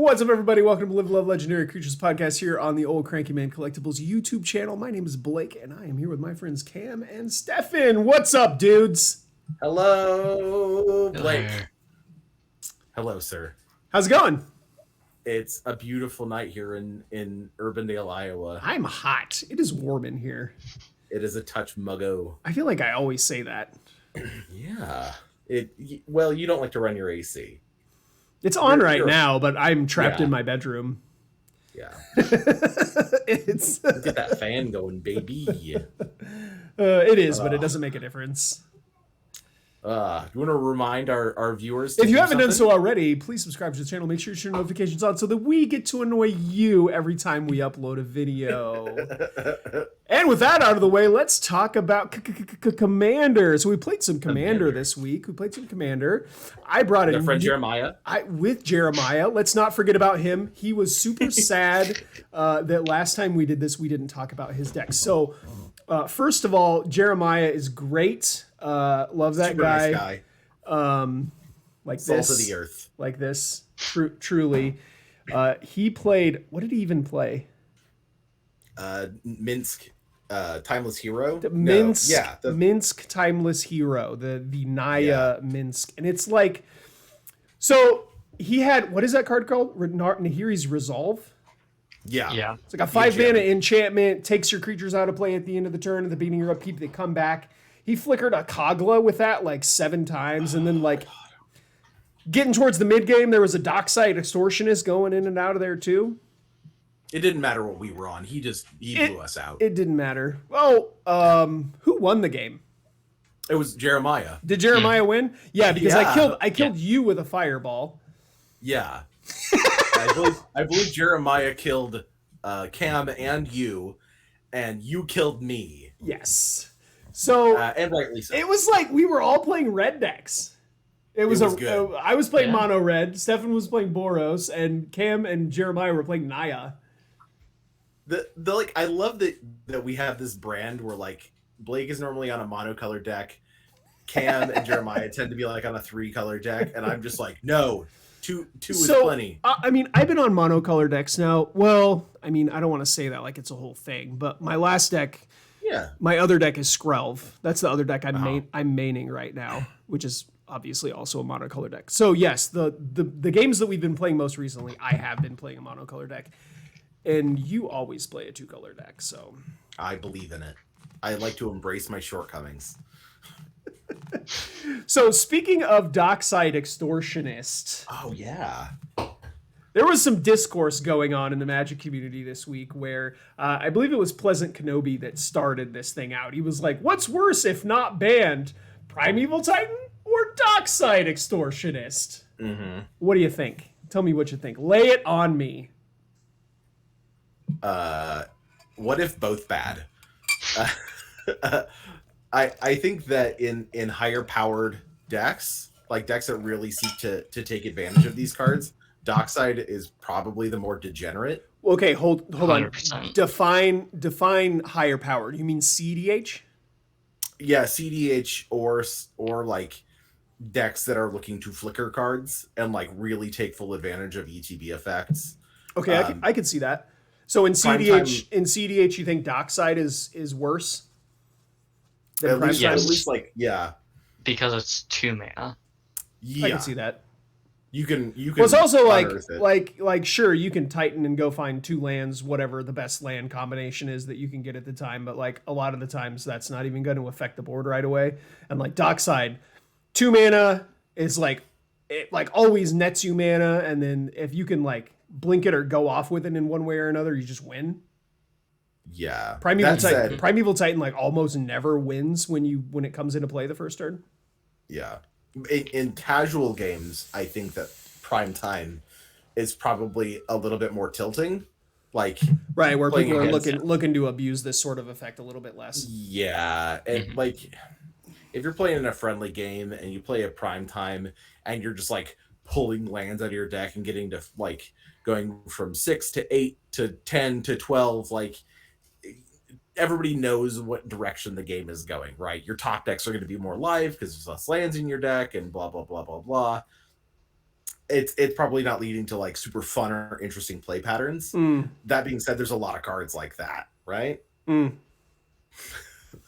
What's up, everybody? Welcome to Live Love Legendary Creatures podcast here on the Old Cranky Man Collectibles YouTube channel. My name is Blake, and I am here with my friends Cam and Stefan. What's up, dudes? Hello, Blake. Hello, sir. How's it going? It's a beautiful night here in Urbandale, Iowa. I'm hot. It is warm in here. It is a touch muggo. I feel like I always say that. Yeah. Well, you don't like to run your AC. It's on right now, but I'm trapped in my bedroom. Yeah. It's Get that fan going, baby. It is, but it doesn't make a difference. You want to remind our viewers? If you haven't done so already, please subscribe to the channel. Make sure you turn notifications on so that we get to annoy you every time we upload a video. And with that out of the way, let's talk about Commander. So we played some Commander this week. I brought in our friend Jeremiah. With Jeremiah. Let's not forget about him. He was super sad that last time we did this, we didn't talk about his deck. So first of all, Jeremiah is great. Love that Super guy. Nice guy. Like Salt this, of the earth. like this. Truly, he played. What did he even play? Minsk, Timeless Hero. Minsk Timeless Hero. The Naya Minsk, and it's like, so he had, what is that card called? Nahiri's Resolve. Yeah. It's like a 5 mana enchantment, takes your creatures out of play at the end of the turn. At the beginning of your upkeep, they come back. He flickered a Kogla with that like 7 times, and then like getting towards the mid game, there was a Dockside Extortionist going in and out of there too. It didn't matter what we were on. He blew us out. It didn't matter. Well, who won the game? It was Jeremiah. Did Jeremiah win? Yeah, because I killed you with a fireball. Yeah. I believe Jeremiah killed Cam and you killed me. Yes. So and rightly so. it was like we were all playing red decks. It was good. I was playing mono red, Stefan was playing Boros, and Cam and Jeremiah were playing Naya. I love that we have this brand where like Blake is normally on a monocolored deck, Cam and Jeremiah tend to be like on a 3-color deck, and I'm just like, no, two is plenty. I mean, I've been on monocolor decks now. Well, I mean, I don't want to say that like it's a whole thing, but my last deck, my other deck is Skrelv. That's the other deck I'm maining right now, which is obviously also a monocolor deck. So yes, the games that we've been playing most recently, I have been playing a monocolor deck, and you always play a 2-color deck. So I believe in it. I like to embrace my shortcomings. So speaking of Dockside Extortionist, oh yeah, there was some discourse going on in the Magic community this week where I believe it was Pleasant Kenobi that started this thing out. He was like, "What's worse if not banned, Primeval Titan or Dockside Extortionist?" Mm-hmm. What do you think? Tell me what you think. Lay it on me. What if both bad? I think that in higher powered decks, like decks that really seek to take advantage of these cards, Dockside is probably the more degenerate. Okay, hold on. 100%. Define higher powered. You mean CDH? Yeah, CDH or like decks that are looking to flicker cards and like really take full advantage of ETB effects. Okay, I can see that. So in CDH, you think Dockside is worse? At least like because it's 2 mana. Yeah, I can see that. You can. Well, it's also like sure, you can Titan and go find 2 lands, whatever the best land combination is that you can get at the time. But like a lot of the times, that's not even going to affect the board right away. And like Dockside, 2 mana is like it like always nets you mana, and then if you can like blink it or go off with it in one way or another, you just win. Yeah. Primeval Titan like almost never wins when it comes into play the first turn. Yeah. In casual games, I think that Prime Time is probably a little bit more tilting. Like right, where people are looking to abuse this sort of effect a little bit less. Yeah. And like if you're playing in a friendly game and you play a Prime Time and you're just like pulling lands out of your deck and getting to like going from 6 to 8 to 10 to 12, like everybody knows what direction the game is going, right? Your top decks are going to be more live because there's less lands in your deck and blah, blah, blah, blah, blah. it's probably not leading to like super fun or interesting play patterns. That being said, there's a lot of cards like that, right?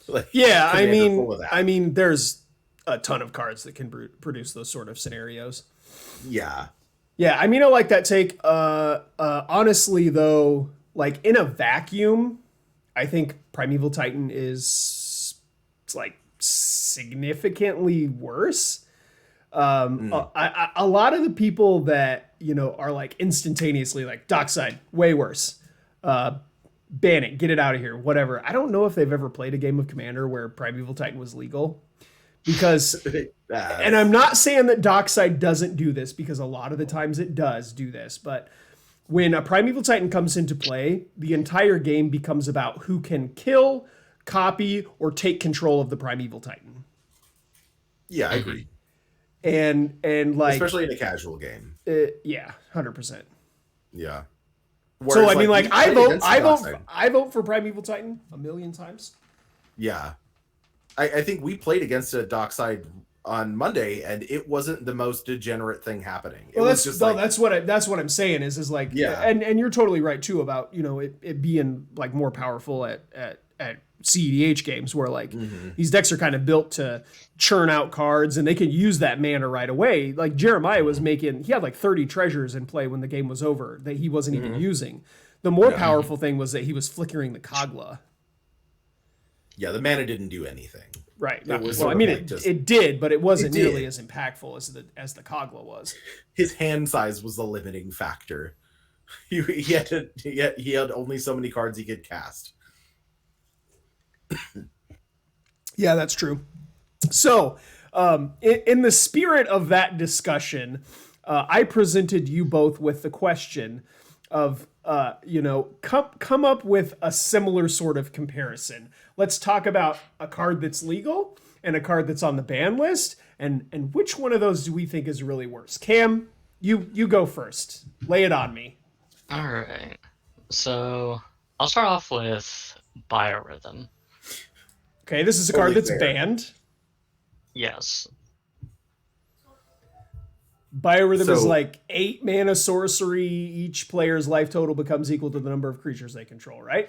Like, yeah, I mean, there's a ton of cards that can produce those sort of scenarios. Yeah. Yeah, I mean, I like that take. Honestly, though, like in a vacuum, I think Primeval Titan is like significantly worse. A lot of the people that are like instantaneously like Dockside way worse. Ban it, get it out of here, whatever. I don't know if they've ever played a game of Commander where Primeval Titan was legal. Because, and I'm not saying that Dockside doesn't do this, because a lot of the times it does do this, but when a Primeval Titan comes into play, the entire game becomes about who can kill, copy, or take control of the Primeval Titan. Yeah, I agree. And like, especially in a casual game. Yeah, 100%. Yeah. Whereas, so I mean, like I vote for Primeval Titan a million times. Yeah. I think we played against a Dockside on Monday, and it wasn't the most degenerate thing happening. Well, that's what I'm saying is like, yeah, and you're totally right too about it being like more powerful at CEDH games where like these decks are kind of built to churn out cards and they can use that mana right away. Like Jeremiah was he had like 30 treasures in play when the game was over that he wasn't even using. The more powerful thing was that he was flickering the Kogla. Yeah, the mana didn't do anything. Right. It did, but it wasn't nearly as impactful as the Kogla was. His hand size was the limiting factor. He had only so many cards he could cast. Yeah, that's true. So, in the spirit of that discussion, I presented you both with the question of, come up with a similar sort of comparison. Let's talk about a card that's legal and a card that's on the ban list, and which one of those do we think is really worse? Cam, you go first. Lay it on me. All right. So I'll start off with Biorhythm. Okay, this is a card that's banned. Yes. Biorhythm is like 8 mana sorcery. Each player's life total becomes equal to the number of creatures they control, right?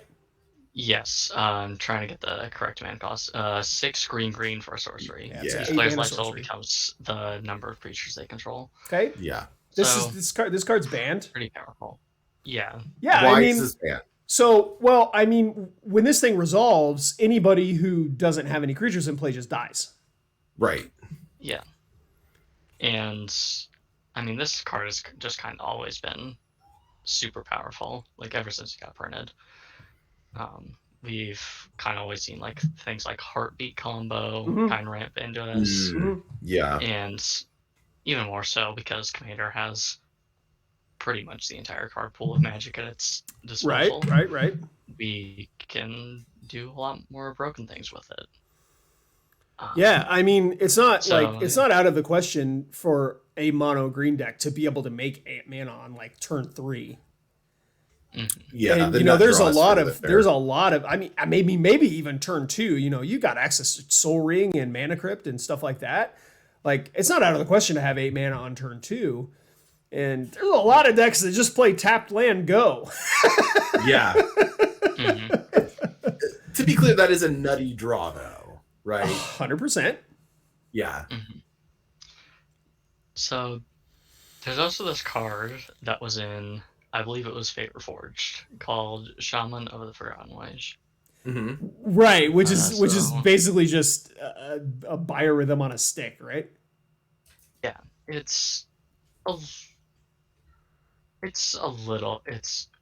Yes. I'm trying to get the correct mana cost. 6 green for a sorcery. Yeah. Each player's life total becomes the number of creatures they control. Okay. Yeah. This card's banned. Pretty powerful. Yeah. Yeah. Why is this banned? So, well, I mean, when this thing resolves, anybody who doesn't have any creatures in play just dies. Right. Yeah. And, I mean, this card has just kind of always been super powerful, like, ever since it got printed. We've kind of always seen, like, things like Heartbeat combo kind of ramp into this. Yeah. And even more so because Commander has pretty much the entire card pool of Magic at its disposal. Right. We can do a lot more broken things with it. Yeah, I mean, it's not out of the question for a mono green deck to be able to make 8 mana on like turn 3. Yeah, and, there's a lot of. I mean, maybe even turn 2. You got access to Soul Ring and Mana Crypt and stuff like that. Like, it's not out of the question to have 8 mana on turn 2. And there's a lot of decks that just play tapped land go. Yeah. To be clear, that is a nutty draw, though, right? 100%. Yeah. So there's also this card that was in, I believe it was Fate Reforged, called Shaman of the Forgotten Ways. Right, which is basically just a biorhythm on a stick, right? Yeah, it's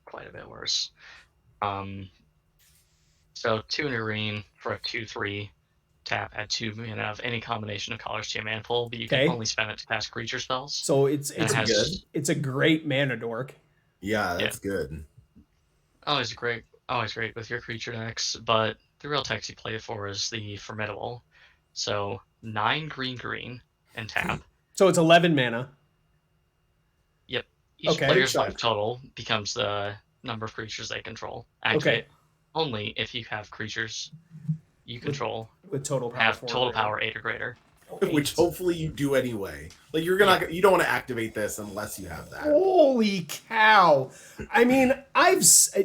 quite a bit worse. So 2 in a green for a 2/3 tap, add 2 mana of any combination of colors to your mana pool, but you can only spend it to cast creature spells. So it's good. It's a great mana dork. Yeah, that's good. Always great with your creature decks, but the real text you play it for is the Formidable. So 9 green and tap. So it's 11 mana. Yep. Each player's life total becomes the number of creatures they control. Activate only if you have creatures you control with total power have total power 8 or greater. which hopefully you do anyway. Like you don't want to activate this unless you have that. Holy cow! I mean,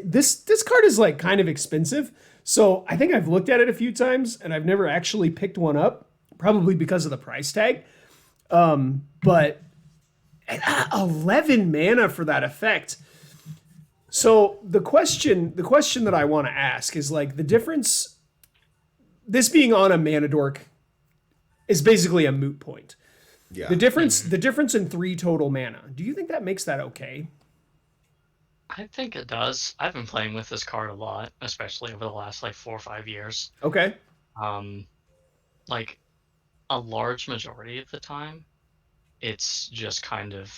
this card is like kind of expensive, so I think I've looked at it a few times and I've never actually picked one up, probably because of the price tag. But 11 mana for that effect. So the question that I want to ask is like the difference. This being on a mana dork is basically a moot point. Yeah. The difference in 3 total mana. Do you think that makes that okay? I think it does. I've been playing with this card a lot, especially over the last like 4 or 5 years. Okay. Like a large majority of the time, it's just kind of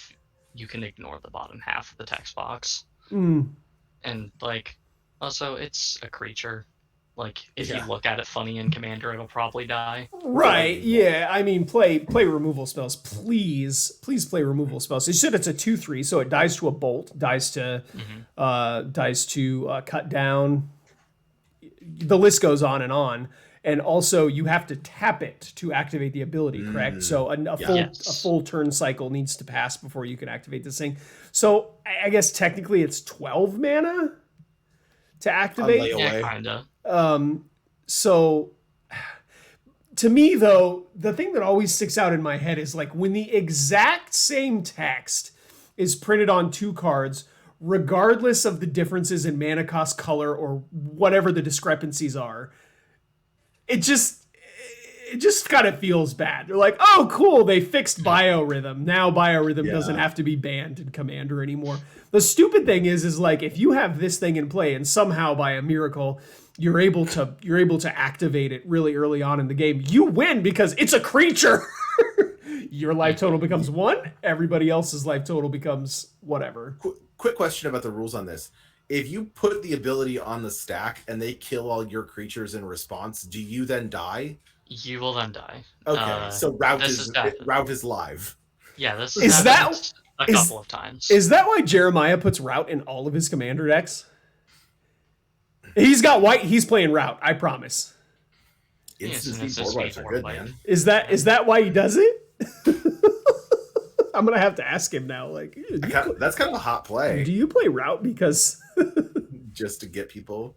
you can ignore the bottom half of the text box. And like also it's a creature. Like if you look at it funny in Commander, it'll probably die. Right. Yeah. I mean, play removal spells. Please play removal spells. You said it's a 2/3, so it dies to a bolt, dies to cut down. The list goes on, and also you have to tap it to activate the ability. Correct. So a full turn cycle needs to pass before you can activate this thing. So I guess technically it's 12 mana to activate. Yeah, kinda. So to me though, the thing that always sticks out in my head is like when the exact same text is printed on 2 cards, regardless of the differences in mana cost, color, or whatever the discrepancies are, it just kind of feels bad. They're like, oh cool, they fixed biorhythm. Now biorhythm doesn't have to be banned in Commander anymore. The stupid thing is like if you have this thing in play and somehow by a miracle you're able to activate it really early on in the game, you win because it's a creature. Your life total becomes 1. Everybody else's life total becomes whatever. Quick question about the rules on this. If you put the ability on the stack and they kill all your creatures in response, do you then die? You will then die. Okay, so route is live. Yeah, this is that a couple of times. Is that why Jeremiah puts route in all of his Commander decks? He's got white. He's playing route. I promise. Board are good, man. Is that why he does it? I'm gonna have to ask him now. Like, that's kind of a hot play. Do you play route because just to get people?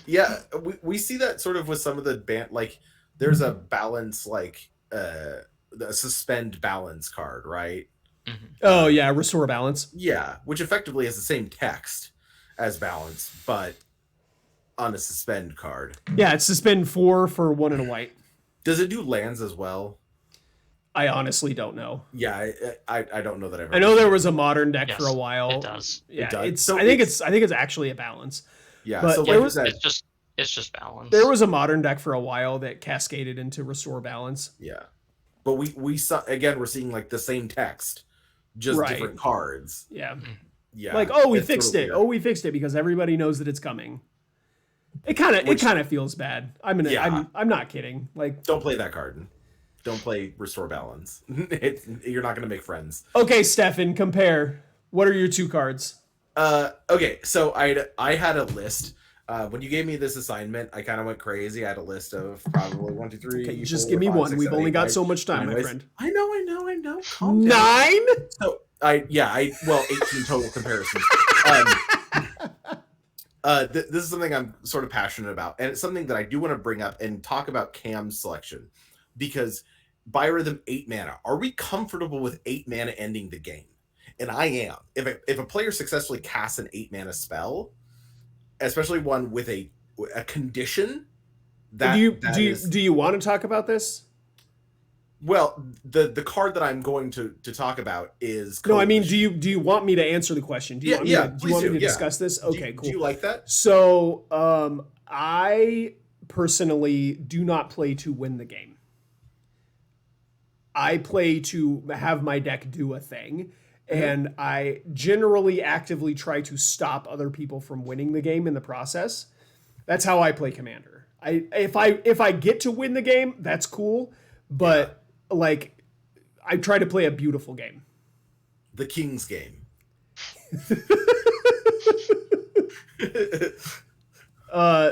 Yeah, we see that sort of with some of the band. Like, there's a balance, like the suspend balance card, right? Mm-hmm. Oh yeah, restore balance. Yeah, which effectively has the same text as balance, but on a suspend card. Yeah, it's suspend 4 for 1 and a white. Does it do lands as well? I honestly don't know. Yeah, I don't know that ever. I know there was a modern deck for a while. It does. Yeah, it does. I think it's actually a balance. Yeah, but so it's just balance. There was a modern deck for a while that cascaded into restore balance. Yeah, but we saw again. We're seeing like the same text, just different cards. Yeah, yeah. Like we fixed it. Weird. We fixed it because everybody knows that it's coming. It kind of feels bad. I'm not kidding. Like, don't play that card. Don't play restore balance. You're not going to make friends. Okay, Stefan, compare. What are your 2 cards? Okay, so I had a list. When you gave me this assignment, I kind of went crazy. I had a list of probably 1, 2, 3. Okay, just give me 1. We've only got so much time, my friend. I know. Calm 9? Down. So 18 total comparisons. This is something I'm sort of passionate about, and it's something that I do want to bring up and talk about Cam's selection, because Biorhythm 8 mana. Are we comfortable with 8 mana ending the game? And I am. If a player successfully casts an 8 mana spell, especially one with a condition, that do you want to talk about this? Well, the card that I'm going to talk about is Coalition. No, I mean, do you want me to answer the question? Do you want me to discuss this? Okay, cool. Do you like that? So, I personally do not play to win the game. I play to have my deck do a thing, and I generally actively try to stop other people from winning the game in the process. That's how I play Commander. If I get to win the game, that's cool, but like, I try to play a beautiful game. The King's game.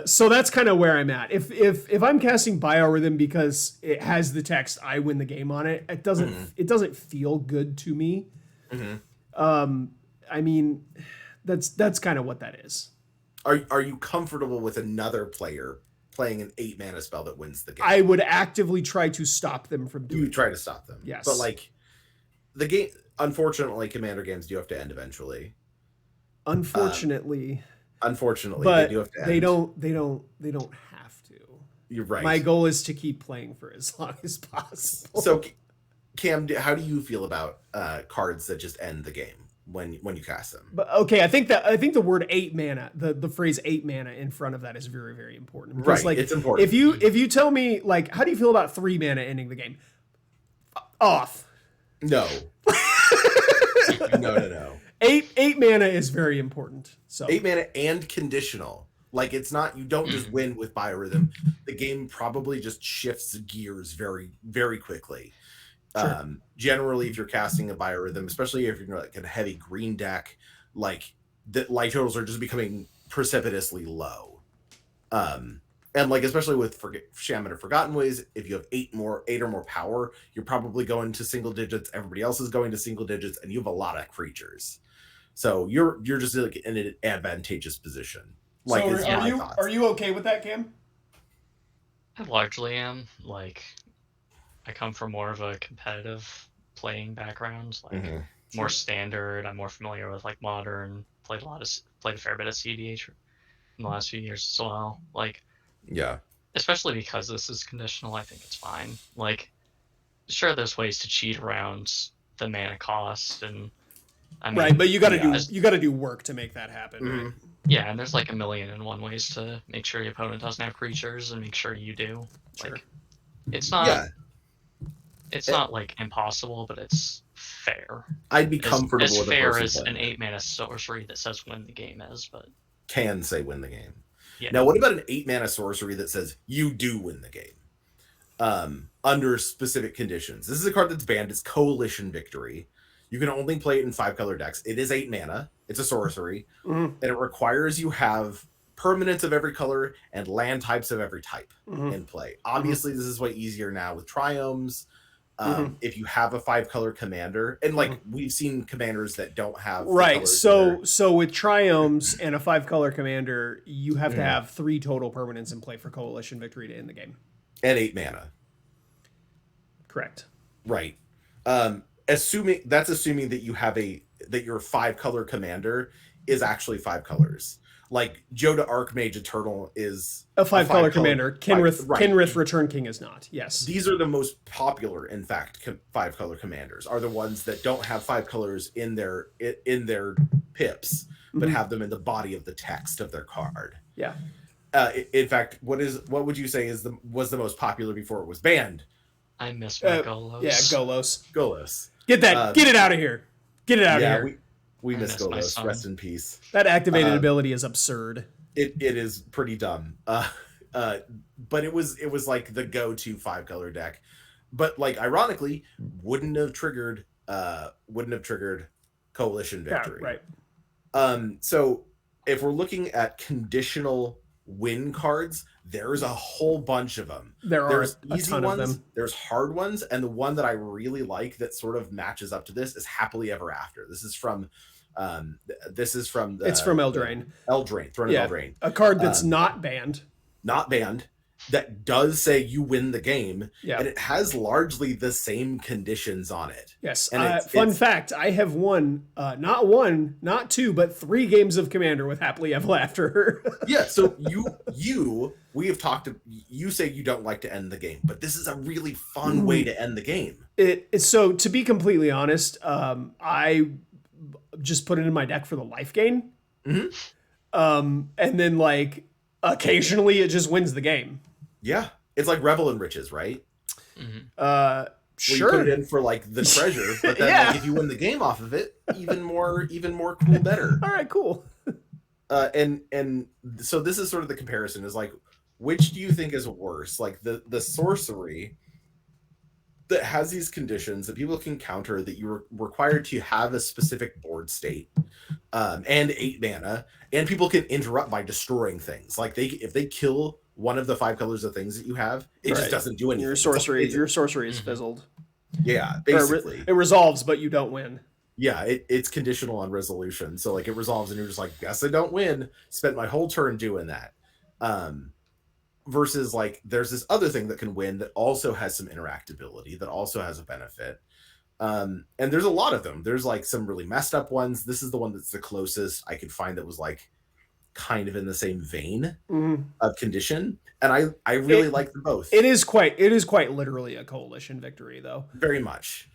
So that's kind of where I'm at. If I'm casting Biorhythm because it has the text "I win the game" on it, it doesn't feel good to me. I mean, that's kind of what that is. Are you comfortable with another player playing an 8 mana spell that wins the game? I would actively try to stop them from doing. You try to stop them, yes. But like the game, unfortunately, Commander games do have to end eventually. Unfortunately, but they do have to end. They don't have to. You're right. My goal is to keep playing for as long as possible. So, Cam, how do you feel about cards that just end the game when you cast them? But okay, I think the word 8 mana, the phrase 8 mana in front of that is very, very important. Because, right, it's important. If you tell me, like, how do you feel about 3 mana ending the game? Off. No. No. 8 mana is very important. So 8 mana and conditional. Like, it's not, you don't just win with Biorhythm. The game probably just shifts gears very, very quickly. Sure. Generally, if you're casting a Biorhythm, especially if you're like in a heavy green deck, like the life totals are just becoming precipitously low. And like, especially with Shaman of Forgotten Ways, if you have 8 or more power, you're probably going to single digits. Everybody else is going to single digits, and you have a lot of creatures. So you're just like in an advantageous position. Like, so are you okay with that, Cam? I largely am. Like, I come from more of a competitive playing background, like more standard. I'm more familiar with like modern. Played a fair bit of CDH in the last few years as well. Like, yeah, especially because this is conditional, I think it's fine. Like, sure, there's ways to cheat around the mana cost, and I mean, right, but you got to do work to make that happen. Right? Yeah, and there's like 1,000,001 ways to make sure your opponent doesn't have creatures and make sure you do. Sure. Like, it's not. Yeah. It's not like impossible, but it's fair. I'd be comfortable as with fair as an 8 mana sorcery that says when the game is, but can say win the game. Yeah. Now, what about an 8 mana sorcery that says you do win the game under specific conditions? This is a card that's banned. It's Coalition Victory. You can only play it in 5-color decks. It is 8 mana. It's a sorcery, and it requires you have permanents of every color and land types of every type in play. Obviously, this is way easier now with triomes. If you have a 5-color commander, and like we've seen commanders that don't have right. So with triomes and a 5-color commander, you have to have 3 total permanents in play for Coalition Victory to end the game. And 8 mana. Correct. Right. Assuming that you have that your 5-color commander is actually 5 colors. Like Joda Archmage Eternal is a 5-color commander. Kinrith Return King is not. Yes. These are the most popular, in fact, 5-color commanders are the ones that don't have 5 colors in their pips, but have them in the body of the text of their card. Yeah. In fact, what would you say was the most popular before it was banned? I miss my Golos. Yeah, Golos. Get it out of here. Get it out of here. We miss Golos. Rest in peace. That activated ability is absurd. It is pretty dumb. But it was like the go-to 5-color deck. But like ironically, wouldn't have triggered Coalition Victory. Yeah, right. So if we're looking at conditional win cards, there's a whole bunch of them. There's easy ones, there's hard ones, and the one that I really like that sort of matches up to this is Happily Ever After. This is from it's from Eldraine. Throne of Eldraine. A card that's not banned. Not banned. That does say you win the game, and it has largely the same conditions on it. Yes. And fun fact, I have won not 1, not 2, but 3 games of Commander with Happily Ever After. Yeah, so we have talked, you say you don't like to end the game, but this is a really fun way to end the game. So to be completely honest, I just put it in my deck for the life gain. And then like occasionally it just wins the game. Yeah, it's like Revel in Riches, right? Sure. You put it in for like the treasure, but then like, if you win the game off of it, even more cool, better. All right, cool. And so this is sort of the comparison is like, which do you think is worse? Like the sorcery that has these conditions that people can counter, that you're required to have a specific board state, and 8 mana, and people can interrupt by destroying things. Like if they kill one of the 5 colors of things that you have, it just doesn't do anything. Your sorcery is fizzled. Yeah, basically. It resolves, but you don't win. Yeah, it's conditional on resolution. So like it resolves and you're just like, guess I don't win. Spent my whole turn doing that. Versus like there's this other thing that can win that also has some interactability, that also has a benefit. And there's a lot of them. There's like some really messed up ones. This is the one that's the closest I could find that was like kind of in the same vein of condition. And I really like them both. It is quite literally a coalition victory though. Very much.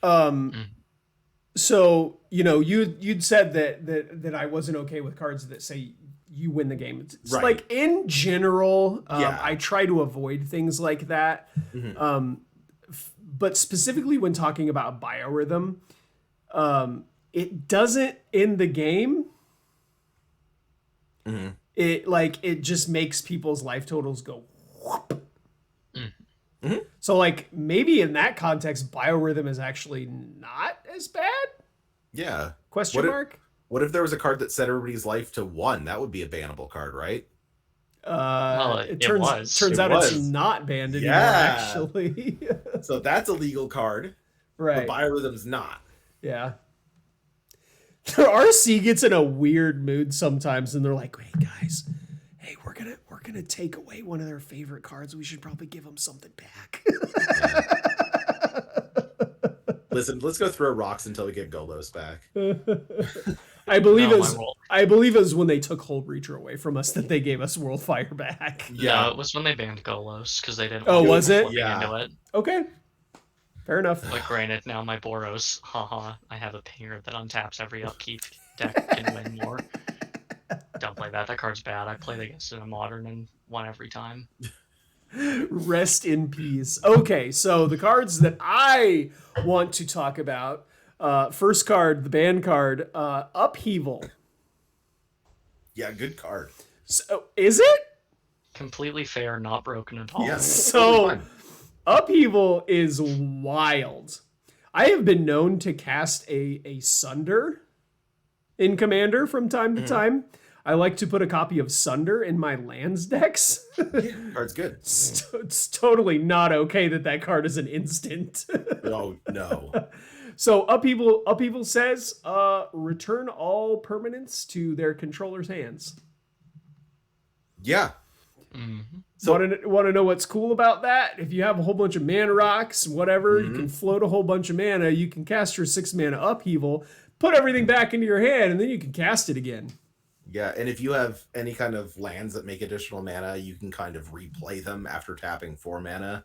So, you know, you'd said that I wasn't okay with cards that say you win the game. It's like in general, I try to avoid things like that. But specifically when talking about biorhythm, it doesn't end the game. It just makes people's life totals go whoop. So like maybe in that context, biorhythm is actually not as bad. Yeah. Question mark? What if there was a card that set everybody's life to 1? That would be a bannable card, right? It turns out it's not banned anymore, actually. So that's a legal card. Right. But biorhythm's not. Yeah. Their RC gets in a weird mood sometimes, and they're like, "Hey guys, we're gonna take away one of their favorite cards. We should probably give them something back." Listen, let's go throw rocks until we get Golos back. I believe it was when they took Hull Breacher away from us that they gave us Worldfire back. Yeah, it was when they banned Golos because they didn't. Oh, was it? Yeah. Into it. Okay. Fair enough. But granted, now my Boros, I have a pinger that untaps every upkeep. Deck can win more. Don't play that. That card's bad. I played against it in a modern and won every time. Rest in peace. Okay, so the cards that I want to talk about. First card, the ban card, Upheaval. Yeah, good card. So, is it? Completely fair, not broken at all. Yes. So, Upheaval is wild. I have been known to cast a Sunder in Commander from time to time. I like to put a copy of Sunder in my lands decks. Card's good. It's totally not okay that card is an instant. Oh, no. So Upheaval says, return all permanents to their controller's hands. Yeah. So want to know what's cool about that? If you have a whole bunch of mana rocks, whatever, you can float a whole bunch of mana. You can cast your 6 mana Upheaval, put everything back into your hand, and then you can cast it again. Yeah, and if you have any kind of lands that make additional mana, you can kind of replay them after tapping 4 mana.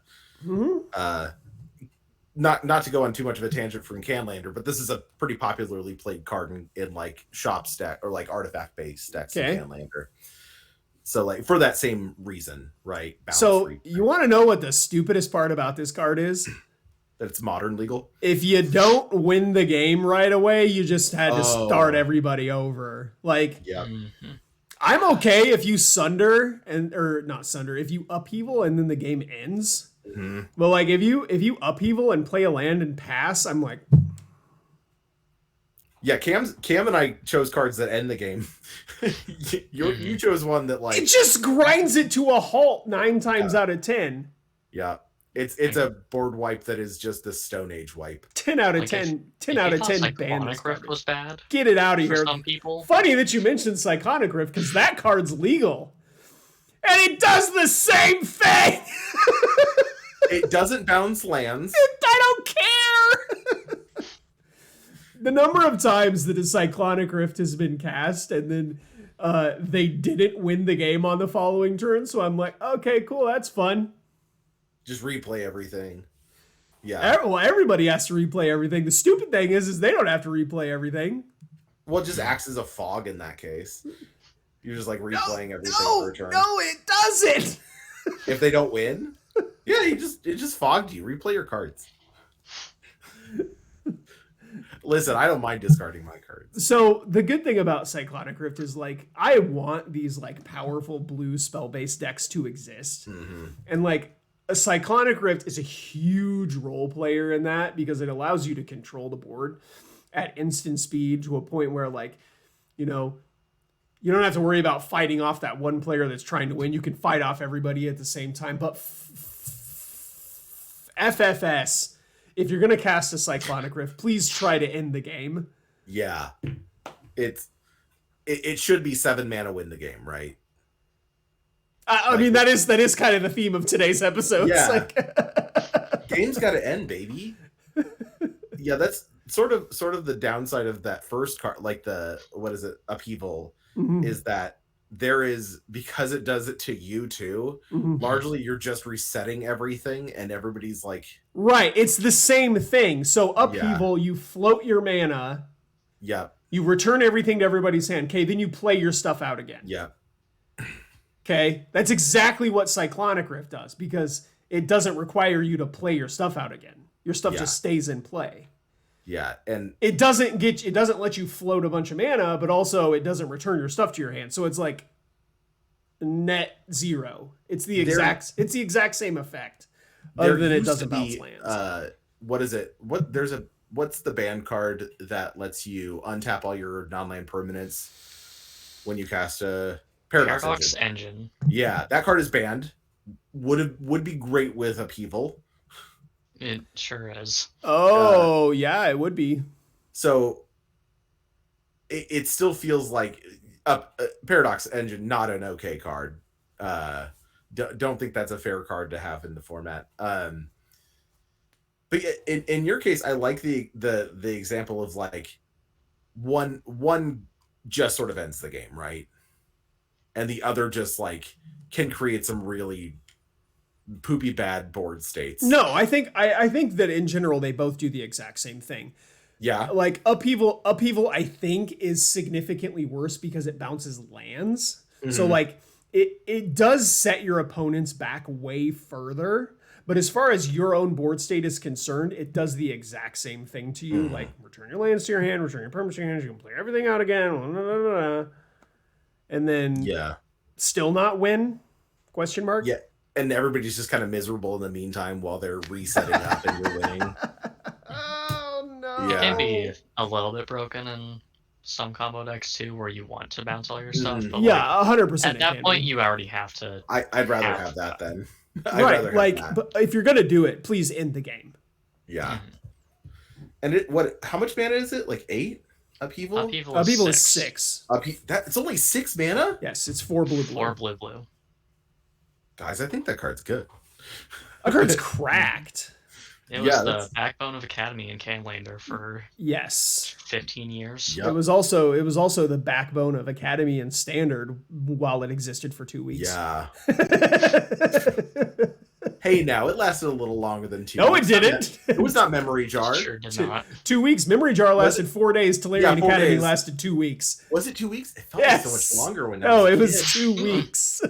Not to go on too much of a tangent from Canlander, but this is a pretty popularly played card in like shop stack or like artifact based decks in Canlander. So like for that same reason, right? So you want to know what the stupidest part about this card is? That it's modern legal. If you don't win the game right away, you just had to start everybody over. Like, I'm okay if you Sunder if you Upheaval and then the game ends. But like if you Upheaval and play a land and pass, I'm like, yeah. Cam and I chose cards that end the game. You chose one that like it just grinds it to a halt 9 times out of 10. Yeah. It's a board wipe that is just the Stone Age wipe. 10 out of 10. 10 out of 10 ban this card. Was bad. Get it out of here. Some people. Funny that you mentioned Psychonic Rift because that card's legal. And it does the same thing. It doesn't bounce lands. I don't care. The number of times that a Cyclonic Rift has been cast and then they didn't win the game on the following turn. So I'm like, okay, cool. That's fun. Just replay everything. Yeah. Well, everybody has to replay everything. The stupid thing is they don't have to replay everything. Well, it just acts as a fog in that case. You're just like replaying everything for a turn. No, it doesn't. If they don't win, yeah, it just fogged you. Replay your cards. Listen, I don't mind discarding my cards. So the good thing about Cyclonic Rift is like I want these like powerful blue spell-based decks to exist. And like a Cyclonic Rift is a huge role player in that because it allows you to control the board at instant speed to a point where, like, you know, you don't have to worry about fighting off that one player that's trying to win. You can fight off everybody at the same time. But FFS, if you're going to cast a Cyclonic Rift, please try to end the game. Yeah. It should be 7 mana win the game, right? I mean, that is kind of the theme of today's episode. Yeah. Like... Game's got to end, baby. Yeah, that's sort of the downside of that first card, like the, what is it, Upheaval, is that there is, because it does it to you too, largely you're just resetting everything and everybody's like... Right, it's the same thing. So Upheaval, you float your mana. Yeah. You return everything to everybody's hand. Okay, then you play your stuff out again. Yeah. Okay, that's exactly what Cyclonic Rift does because it doesn't require you to play your stuff out again. Your stuff just stays in play. Yeah, and it doesn't let you float a bunch of mana, but also it doesn't return your stuff to your hand. So it's like net zero. It's the exact same effect, other than it doesn't bounce lands. What is it? What's the ban card that lets you untap all your non-land permanents when you cast a Paradox Engine? Yeah, that card is banned. Would be great with Upheaval. It sure is. Oh, yeah, it would be. So it still feels like Paradox Engine, not an okay card. Don't think that's a fair card to have in the format. But in your case, I like the example of like one just sort of ends the game, right? And the other just like can create some really poopy bad board states. No, I think that in general they both do the exact same thing. Yeah. Like Upheaval I think is significantly worse because it bounces lands. So like it does set your opponents back way further. But as far as your own board state is concerned, it does the exact same thing to you. Like return your lands to your hand, return your permanents to your hand, you can play everything out again. Blah, blah, blah, blah. And then still not win? Question mark? Yeah. And everybody's just kind of miserable in the meantime while they're resetting up and you're winning. Oh no. Yeah. It can be a little bit broken in some combo decks too, where you want to bounce all your stuff. But 100%. At that point, you already have to. I'd rather have that then. Right, like, but if you're gonna do it, please end the game. Yeah. And how much mana is it? Like 8? Upheaval? Upheaval is 6. It's only 6 mana? Yes, it's 4 blue. 4 blue. Guys, I think that card's good. That card's cracked. It was the backbone of Academy and Canlander for 15 years. Yep. It was also the backbone of Academy and Standard while it existed for 2 weeks. Yeah. Hey, now it lasted a little longer than 2 weeks. No, it didn't. It was not Memory Jar. It sure did not. 2 weeks. Memory Jar lasted 4 days. Tolarian Academy lasted 2 weeks. Was it 2 weeks? It felt like so much longer when it was 2 weeks.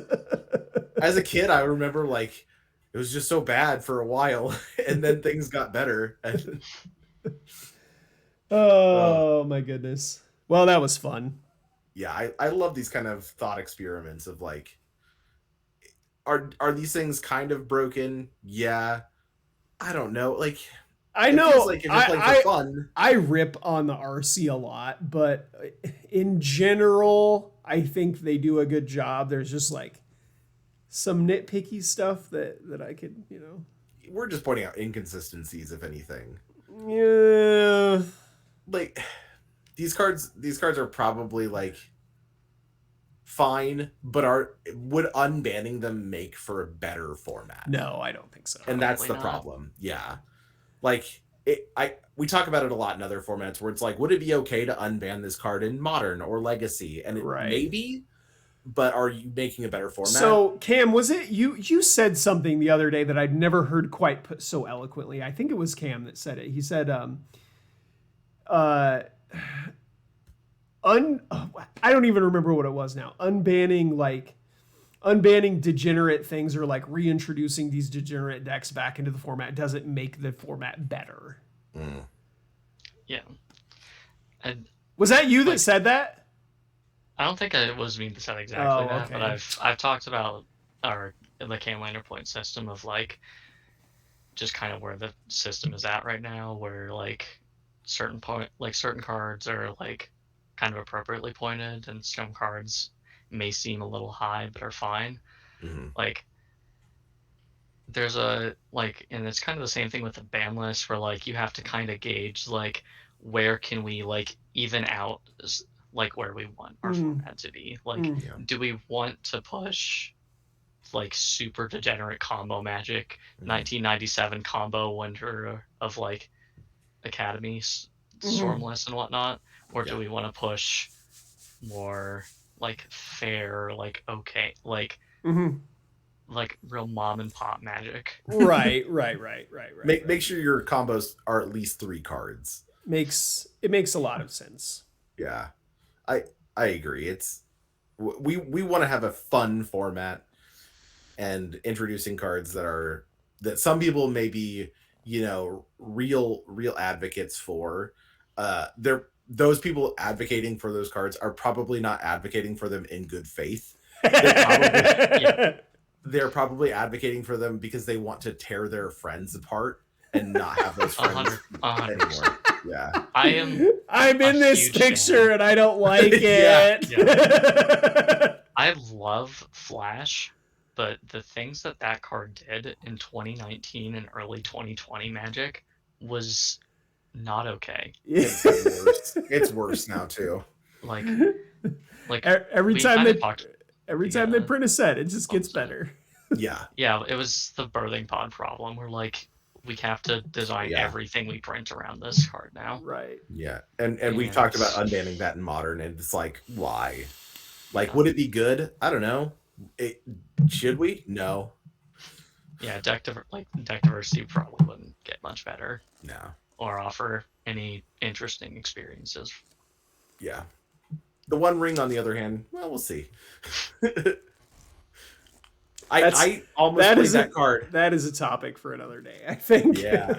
As a kid, I remember like it was just so bad for a while, and then things got better. Oh my goodness! Well, that was fun. Yeah, I love these kind of thought experiments of like, are these things kind of broken? Yeah, I don't know. Like, I know, like you're just playing for fun. I rip on the RC a lot, but in general, I think they do a good job. There's just like some nitpicky stuff that I could, We're just pointing out inconsistencies, if anything. Yeah. Like these cards are probably like fine, but would unbanning them make for a better format? No, I don't think so. And that's the problem. Yeah. Like we talk about it a lot in other formats where it's like, would it be okay to unban this card in Modern or Legacy? And maybe, but are you making a better format? So Cam, was it you said something the other day that I'd never heard quite put so eloquently. I think it was Cam that said it. He said, I don't even remember what it was now. Unbanning degenerate things or like reintroducing these degenerate decks back into the format doesn't make the format better. Yeah. Was that you that said that? I don't think it was me that said exactly that, but I've talked about, or the Canlander point system of like just kind of where the system is at right now, where like certain cards are like kind of appropriately pointed, and some cards may seem a little high but are fine. Mm-hmm. Like there's a like, and it's kind of the same thing with the ban list, where like you have to kind of gauge like where can we like even out like where we want our format to be. Like, do we want to push like super degenerate combo Magic 1997 combo winter of like academies, Stormless and whatnot, or do we want to push more like fair, like okay, like like real mom and pop Magic? Right. Make sure your combos are at least 3 cards. Makes a lot of sense. Yeah, I agree. It's we want to have a fun format, and introducing cards that some people may be, real advocates for. Those people advocating for those cards are probably not advocating for them in good faith. They're probably advocating for them because they want to tear their friends apart and not have those friends 100%. anymore. Yeah. I'm in this picture and I don't like it. Yeah. I love Flash, but the things that card did in 2019 and early 2020 Magic was not okay. It's worse. It's worse now too. Like every time they print a set, it just gets better. Yeah. Yeah, it was the birthing pod problem where like we have to design everything we print around this card now. Right. Yeah. And we've talked about unbanning that in Modern, and it's like, why? Like, would it be good? I don't know. Should we? No. Yeah, deck diversity probably wouldn't get much better. No. Or offer any interesting experiences. Yeah. The One Ring, on the other hand, well, we'll see. I almost played that card. That is a topic for another day, I think. Yeah.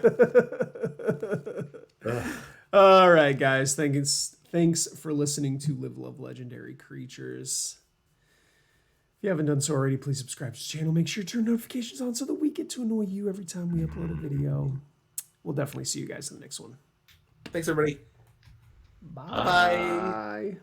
All right, guys. Thanks for listening to Live Love Legendary Creatures. If you haven't done so already, please subscribe to the channel. Make sure to turn notifications on so that we get to annoy you every time we upload a video. We'll definitely see you guys in the next one. Thanks, everybody. Bye. Bye.